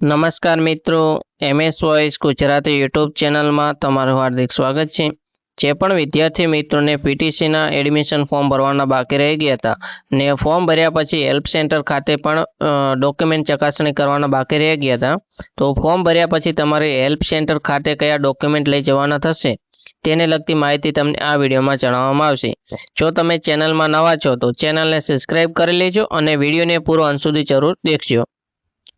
નમસ્કાર મિત્રો, MS voice Gujarati YouTube ચેનલમાં તમારું હાર્દિક સ્વાગત છે। જે પણ વિદ્યાર્થી મિત્રોને પીટીસીના એડમિશન ફોર્મ ભરવાના બાકી રહી ગયા હતા ને ફોર્મ ભર્યા પછી હેલ્પ સેન્ટર ખાતે પણ ડોક્યુમેન્ટ ચકાસણી કરવાના બાકી રહી ગયા હતા, તો ફોર્મ ભર્યા પછી તમારે હેલ્પ સેન્ટર ખાતે કયા ડોક્યુમેન્ટ લઈ જવાના થશે તેને લગતી માહિતી તમને આ વિડીયોમાં જણાવવામાં આવશે। જો તમે ચેનલમાં નવા છો તો ચેનલને સબસ્ક્રાઇબ કરી લેજો અને વિડીયોને પૂરો અંત સુધી જરૂર દેખજો।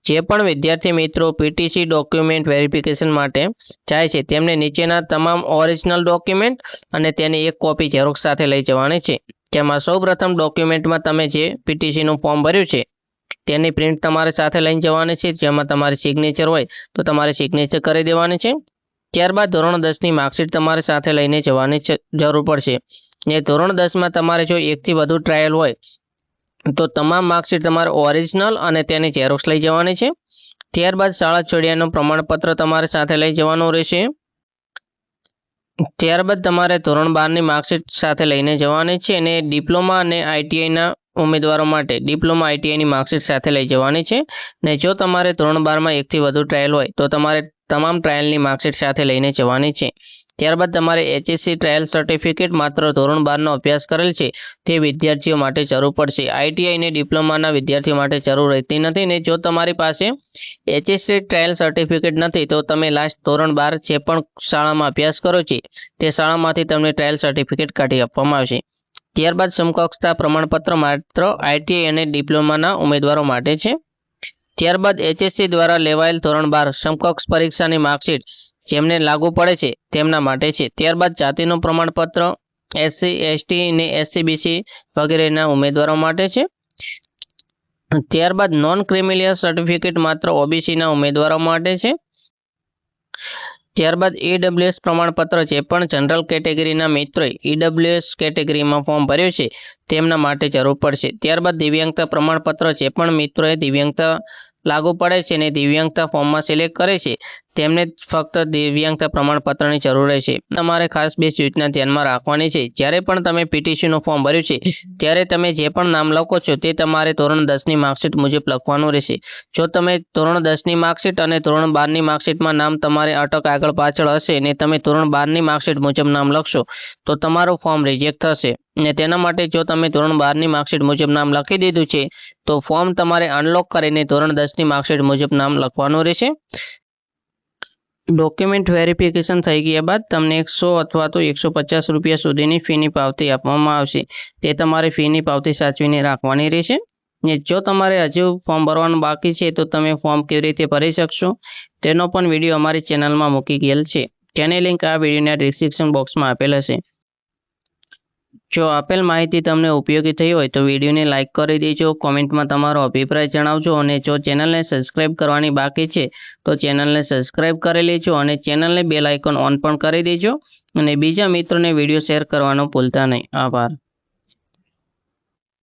જે પણ વિદ્યાર્થી મિત્રો પીટીસી ડોક્યુમેન્ટ વેરિફિકેશન માટે જાય છે તેમને નીચેના તમામ ઓરિજિનલ ડોક્યુમેન્ટ અને તેની એક કોપી ઝેરોક્સ સાથે લઈ જવાની છે। જેમાં સૌપ્રથમ ડોક્યુમેન્ટમાં તમે જે પીટીસીનું ફોર્મ ભર્યું છે તેની પ્રિન્ટ તમારે સાથે લઈને જવાની છે, જેમાં તમારી સિગ્નેચર હોય તો તમારે સિગ્નેચર કરી દેવાની છે। ત્યારબાદ ધોરણ 10ની માર્કશીટ તમારે સાથે લઈને જવાની જરૂર પડશે ને ધોરણ 10માં તમારે જો એકથી વધુ ટ્રાયલ હોય તો તમામ માર્કશીટ તમારે ઓરિજિનલ અને તેની ઝેરોક્સ લઈ જવાની છે। ત્યારબાદ શાળા છોડ્યાનું પ્રમાણપત્ર તમારે સાથે લઈ જવાનું રહેશે। ત્યારબાદ તમારે ધોરણ 12ની માર્કશીટ સાથે લઈને જવાની છે અને ડિપ્લોમા અને આઈટીઆઈના ઉમેદવારો માટે ડિપ્લોમા આઈટીઆઈની માર્કશીટ સાથે લઈ જવાની છે ને જો તમારે ધોરણ 12માં એકથી વધુ ટ્રાયલ હોય તો તમારે તમામ ટ્રાયલની માર્કશીટ સાથે લઈને જવાની છે। ત્યારબાદ તમારે HSC ટ્રાયલ સર્ટિફિકેટ માત્ર ધોરણ 12નો અભ્યાસ કરેલ છે તે વિદ્યાર્થીઓ માટે જરૂર પડશે। આઈટીઆઈ અને ડિપ્લોમાના વિદ્યાર્થીઓ માટે જરૂર રહેતી નથી ને જો તમારી પાસે HSC ટ્રાયલ સર્ટિફિકેટ નથી તો તમે લાસ્ટ ધોરણ 12 જે પણ શાળામાં અભ્યાસ કરો છો તે શાળામાંથી તમને ટ્રાયલ સર્ટિફિકેટ કાઢી આપવામાં આવશે। ત્યારબાદ સમકક્ષતા પ્રમાણપત્ર માત્ર આઈટીઆઈ અને ડિપ્લોમાના ઉમેદવારો માટે છે। ત્યારબાદ HSC દ્વારા લેવાયેલ ધોરણ 12 સમકક્ષ પરીક્ષાની માર્કશીટ જેમને લાગુ પડે છે તેમના માટે છે। ત્યારબાદ જાતિનું પ્રમાણપત્ર SC ST અને SCBC વગેરેના ઉમેદવારો માટે છે। ત્યારબાદ નોન ક્રિમિલિયર સર્ટિફિકેટ માત્ર ઓબીસીના ઉમેદવારો માટે છે। ત્યારબાદ EWS પ્રમાણપત્ર જે પણ જનરલ કેટેગરીના મિત્રોએ EWS કેટેગરીમાં ફોર્મ ભર્યું છે તેમના માટે જરૂર પડશે। ત્યારબાદ દિવ્યાંગતા પ્રમાણપત્ર જે પણ મિત્રોએ દિવ્યાંગતા લાગુ પડે છે અને દિવ્યાંગતા ફોર્મમાં સિલેક્ટ કરે છે તેમને ફક્ત દિવ્યાંગતા પ્રમાણપત્રની જરૂર રહેશે। તમારે ખાસ બે સૂચના ધ્યાનમાં રાખવાની છે। જ્યારે પણ તમે પીટીસીનું ફોર્મ ભર્યું છે ત્યારે તમે જે પણ નામ લખો છો તે તમારે ધોરણ 10ની માર્કશીટ મુજબ લખવાનું રહેશે। જો તમે ધોરણ 10ની માર્કશીટ અને ધોરણ 12ની માર્કશીટમાં નામ તમારે અટક આગળ પાછળ હશે ને તમે ધોરણ 12ની માર્કશીટ મુજબ નામ લખશો તો તમારું ફોર્મ રિજેક્ટ થશે ને તેના માટે જો તમે ધોરણ 12ની માર્કશીટ મુજબ નામ લખી દીધું છે તો ફોર્મ તમારે અનલોક કરીને ધોરણ 10ની માર્કશીટ મુજબ નામ લખવાનું રહેશે। ડોક્યુમેન્ટ વેરિફિકેશન થઈ ગયા બાદ તમને 100 અથવા તો 150 રૂપિયા સુધીની ફીની પાવતી આપવામાં આવશે। તે તમારે ફીની પાવતી સાચવીને રાખવાની રહેશે ને જો તમારે હજુ ફોર્મ ભરવાનું બાકી છે તો તમે ફોર્મ કેવી રીતે ભરી શકશો તેનો પણ વિડીયો અમારી ચેનલમાં મૂકી ગયેલ છે, જેની લિંક આ વિડીયોના ડિસ્ક્રિપ્શન બોક્સમાં આપેલ હશે। જો આપેલ માહિતી તમને ઉપયોગી થઈ હોય તો વિડીયોને લાઇક કરી દેજો, કોમેન્ટમાં તમારો અભિપ્રાય જણાવજો અને જો ચેનલને સબસ્ક્રાઇબ કરવાની બાકી છે તો ચેનલને સબસ્ક્રાઇબ કરી લેજો અને ચેનલને બેલ આઇકોન ઓન પણ કરી દેજો અને બીજા મિત્રોને વિડીયો શેર કરવાનું ભૂલતા નહીં। આભાર।